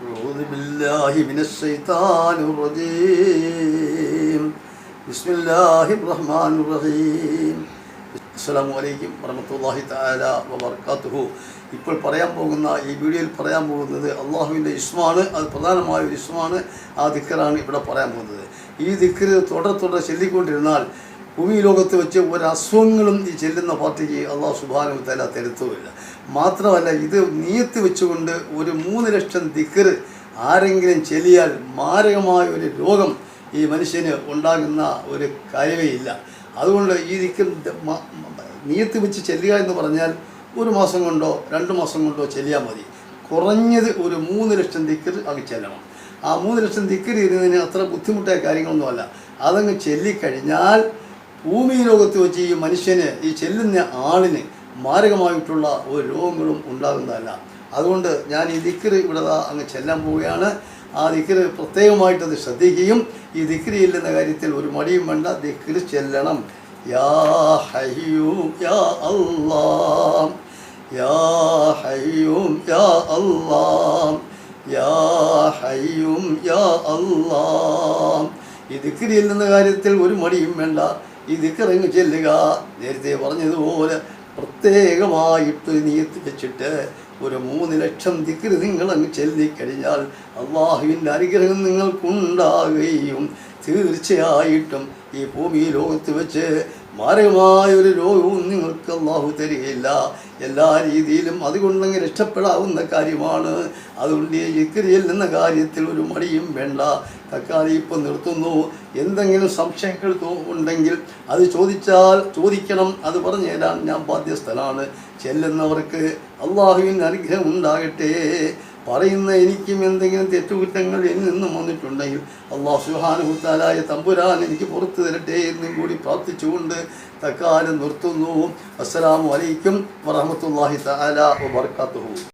أعوذ بالله من الشيطان الرجيم بسم الله الرحمن الرحيم അസ്സലാമു അലൈക്കും വറഹ്മത്തുള്ളാഹി തആല വബറകാതുഹു. ഇപ്പോൾ പറയാൻ പോകുന്ന ഈ വീഡിയോയിൽ പറയാൻ പോകുന്നത് അള്ളാഹുവിൻ്റെ ഇസ്മാണ്. അത് പ്രധാനമായ ഒരു ഇസ്മാണ്. ആ ദിക്റാണ് ഇവിടെ പറയാൻ പോകുന്നത്. ഈ ദിക്ർ തുടരെ ചൊല്ലിക്കൊണ്ടിരുന്നാൽ ഭൂമി ലോകത്ത് വെച്ച് ഒരു അസുഖങ്ങളും ഈ ചെല്ലുന്ന പാർട്ടിക്ക് അള്ളാഹു സുബ്ഹാനഹു വ തആല തരുത്തുമില്ല. മാത്രമല്ല, ഇത് നിയത്ത് വെച്ചുകൊണ്ട് ഒരു 3 ലക്ഷം ദിക്ർ ആരെങ്കിലും ചെല്ലിയാൽ മാരകമായ ഒരു രോഗം ഈ മനുഷ്യന് ഉണ്ടാകുന്ന ഒരു കാര്യമേ ഇല്ല. അതുകൊണ്ട് ഈ ദിക്ർ നിയത്ത് വെച്ച് ചെല്ലുക എന്ന് പറഞ്ഞാൽ 1 മാസം കൊണ്ടോ 2 മാസം കൊണ്ടോ ചെല്ലിയാൽ മതി. കുറഞ്ഞത് ഒരു 3 ലക്ഷം ദിക്ർ അങ്ങ് ചെല്ലണം. ആ 3 ലക്ഷം ദിക്ർ ഇരുന്നതിന് അത്ര ബുദ്ധിമുട്ടായ കാര്യങ്ങളൊന്നുമല്ല. അതങ്ങ് ചൊല്ലിക്കഴിഞ്ഞാൽ ഭൂമി ലോകത്ത് വെച്ച് ഈ മനുഷ്യന്, ഈ ചെല്ലുന്ന ആളിന് മാരകമായിട്ടുള്ള ഒരു രോഗങ്ങളും ഉണ്ടാകുന്നതല്ല. അതുകൊണ്ട് ഞാൻ ഈ ദിക്ർ ഇവിടെ അങ്ങ് ചെല്ലാൻ പോവുകയാണ്. ആ ദിക്ർ പ്രത്യേകമായിട്ടത് ശ്രദ്ധിക്കുകയും ഈ ദിക്ർ ചെല്ലുന്ന കാര്യത്തിൽ ഒരു മടിയും വേണ്ട, ദിക്ർ ചെല്ലണം. യാ ഹയ്യൂം യാ അല്ലാഹ്, യാ ഹയ്യൂം യാ അല്ലാഹ്, യാ ഹയ്യൂം യാ അല്ലാഹ്. ഈ ദിക്ർ ചെല്ലുന്ന കാര്യത്തിൽ ഒരു മടിയും വേണ്ട, ഈ ദിക്ർ അങ്ങ് ചെല്ലുക. നേരത്തെ പറഞ്ഞതുപോലെ പ്രത്യേകമായിട്ട് നിയത്ത് വെച്ചിട്ട് ഒരു 3 ലക്ഷം ദിക്ർ നിങ്ങൾ അങ്ങ് ചൊല്ലിക്കഴിഞ്ഞാൽ അള്ളാഹുവിൻ്റെ അനുഗ്രഹം നിങ്ങൾക്കുണ്ടാകുകയും തീർച്ചയായിട്ടും ഈ ഭൂമി ലോകത്ത് വെച്ച് മാരകമായ ഒരു രോഗവും നിങ്ങൾക്ക് അള്ളാഹു തരികയില്ല. എല്ലാ രീതിയിലും അതുകൊണ്ടങ്ങ് രക്ഷപ്പെടാവുന്ന കാര്യമാണ്. അതുകൊണ്ട് ഈ ദിക്ർ ചെല്ലുന്ന കാര്യത്തിൽ ഒരു മടിയും വേണ്ട. തക്കാലം ഇപ്പം നിർത്തുന്നു. എന്തെങ്കിലും സംശയങ്ങൾ ഉണ്ടെങ്കിൽ അത് ചോദിക്കണം. അത് പറഞ്ഞു തരാൻ ഞാൻ ബാധ്യസ്ഥനാണ്. ചെല്ലുന്നവർക്ക് അള്ളാഹുവിൻ്റെ അനുഗ്രഹം ഉണ്ടാകട്ടെ. പറയുന്ന എനിക്കും എന്തെങ്കിലും തെറ്റുകുറ്റങ്ങൾ എന്നിൽ നിന്നും വന്നിട്ടുണ്ടെങ്കിൽ അള്ളാഹു സുബ്ഹാനഹു വ തആല തമ്പുരാൻ എനിക്ക് പുറത്തു തരട്ടെ എന്നും കൂടി പ്രാർത്ഥിച്ചുകൊണ്ട് തക്കാലം നിർത്തുന്നു. അസ്സലാമു അലൈക്കും വറഹ്മത്തുള്ളാഹി തആല വബറകാതുഹു.